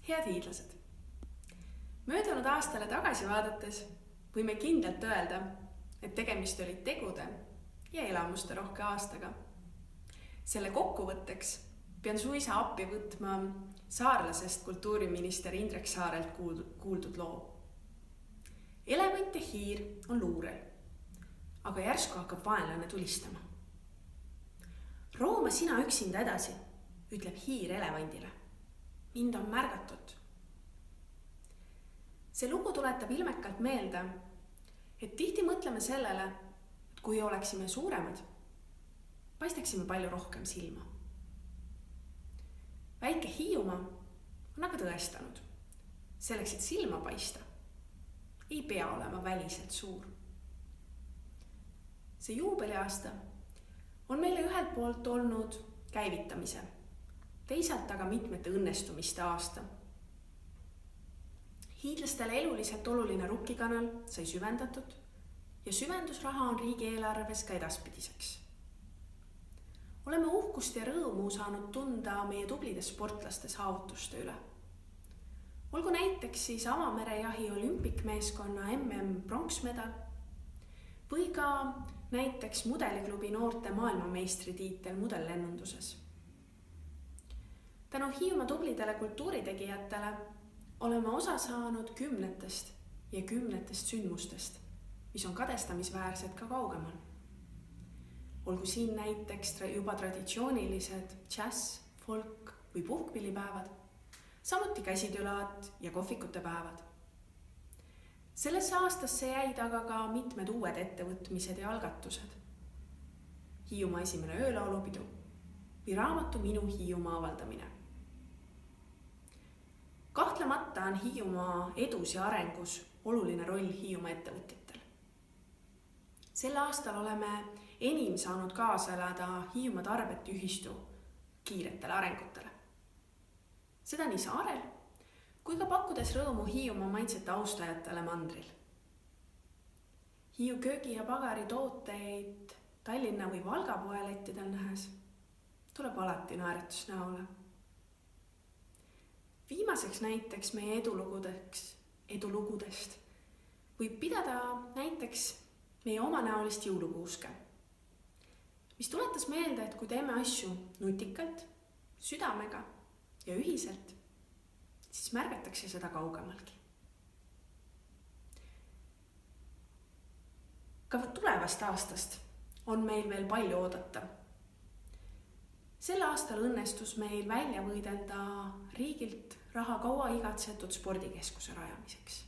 Head hiidlased! Möödunud aastale tagasi vaadates võime kindlalt öelda, et tegemist oli tegude ja elamuste rohke aastaga. Selle kokkuvõtteks pean suisa appi võtma saarlasest kultuuriminister Indrek Saarelt kuuldud loo. Elevant ja hiir on luurel, aga järsku hakkab vaenlane tulistama. Rooma sina üksinda edasi, ütleb hiir elevandile. Mind on märgatud. See lugu tuletab ilmekalt meelde, et tihti mõtleme sellele, et kui oleksime suuremad, paistaksime palju rohkem silma. Väike Hiiumaa on aga tõestanud, selleks, et silma paista, ei pea olema väliselt suur. See juubeliaasta on meile ühelt poolt olnud käivitamise, teisalt aga mitmete õnnestumiste aasta. Hiidlastele eluliselt oluline rukkikanal sai süvendatud ja süvendusraha on riigieelarves ka edaspidiseks. Oleme uhkust ja rõõmu saanud tunda meie tublide sportlaste saavutuste üle. Olgu näiteks siis avamerejahi olümpikmeeskonna pronksmedal või ka näiteks mudeliklubi noorte maailmameistritiitel mudellennunduses. Tänu Hiiumaa tublidele kultuuritegijatele oleme osa saanud kümnetest sündmustest, mis on kadestamisväärsed ka kaugemal. Olgu siin näiteks juba traditsioonilised džäss, folk või puhkpillipäevad, samuti käsitöölaad ja kohvikute päevad. Sellesse aastasse jäid aga ka mitmed uued ettevõtmised ja algatused. Hiiumaa esimene öölaulupidu või raamatu Minu Hiiumaa avaldamine. Kahtlemata on Hiiumaa edus ja arengus oluline roll Hiiumaa ettevõtjatel. Sel aastal oleme enim saanud kaasa elada Hiiumaa tarbete ühistu kiiretele arengutele. Seda nii saarel, kui ka pakkudes rõõmu Hiiumaa maitsete austajatele mandril. Hiiu köögi ja pagari tooteid Tallinna või Valga poelettidel nähes tuleb alati naeratus näole. Viimaseks näiteks meie edulugudest võib pidada näiteks meie omanäolist jõulukuuske, mis tuletas meelde, et kui teeme asju nutikalt, südamega ja ühiselt, siis märgatakse seda kaugemalgi. Ka tulevast aastast on meil veel palju oodata. Sel aastal õnnestus meil välja võidelda riigilt raha kaua igatsetud spordikeskuse rajamiseks.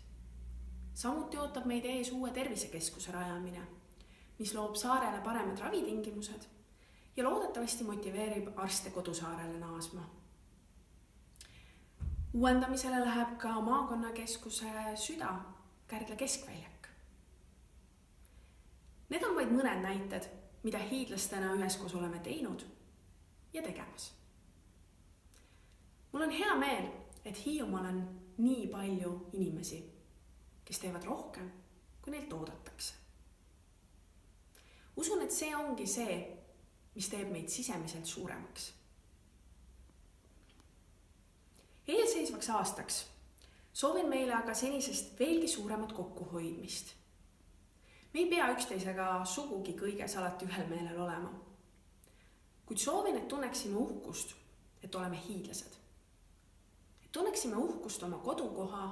Samuti ootab meid ees uue tervisekeskuse rajamine, mis loob saarele paremad ravitingimused ja loodetavasti motiveerib arste kodusaarele naasma. Uuendamisele läheb ka maakonnakeskuse süda Kärdla keskväljak. Need on vaid mõned näited, mida hiidlastena üheskoos oleme teinud ja tegemas. Mul on hea meel, et Hiiumaal on nii palju inimesi, kes teevad rohkem, kui neilt oodatakse. Usun, et see ongi see, mis teeb meid sisemiselt suuremaks. Eelseisvaks aastaks soovin meile aga senisest veelgi suuremat kokkuhoidmist. Me ei pea üksteisega sugugi kõiges alati ühel meelel olema. Kuid soovin, et tunneksime uhkust, et oleme hiidlased. Et tunneksime uhkust oma kodukoha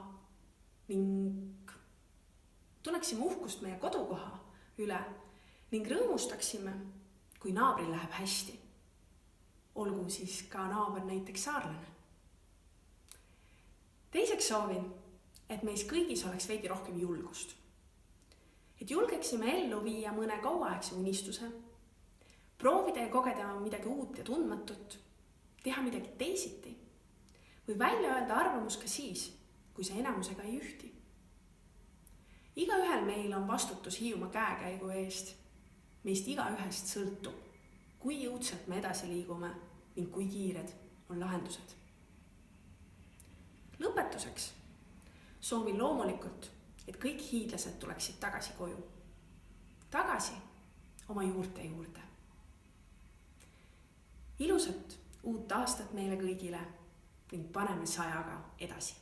tunneksime uhkust meie kodukoha üle ning rõõmustaksime, kui naabril läheb hästi. Olgu siis ka naaber näiteks saarlane. Teiseks soovin, et meis kõigis oleks veidi rohkem julgust. Et julgeksime ellu viia mõne kauaaegse unistuse, proovida ja kogeda midagi uut ja tundmatut, teha midagi teisiti või välja öelda arvamus ka siis, kui see enamusega ei ühti. Igaühel meil on vastutus Hiiumaa käekäigu eest. Meist igaühest sõltub, kui jõudsalt me edasi liigume ning kui kiired on lahendused. Lõpetuseks soovin loomulikult, et kõik hiidlased tuleksid tagasi koju. Tagasi oma juurte juurde. Ilusat uut aastat meile kõigile ning paneme 100-ga edasi.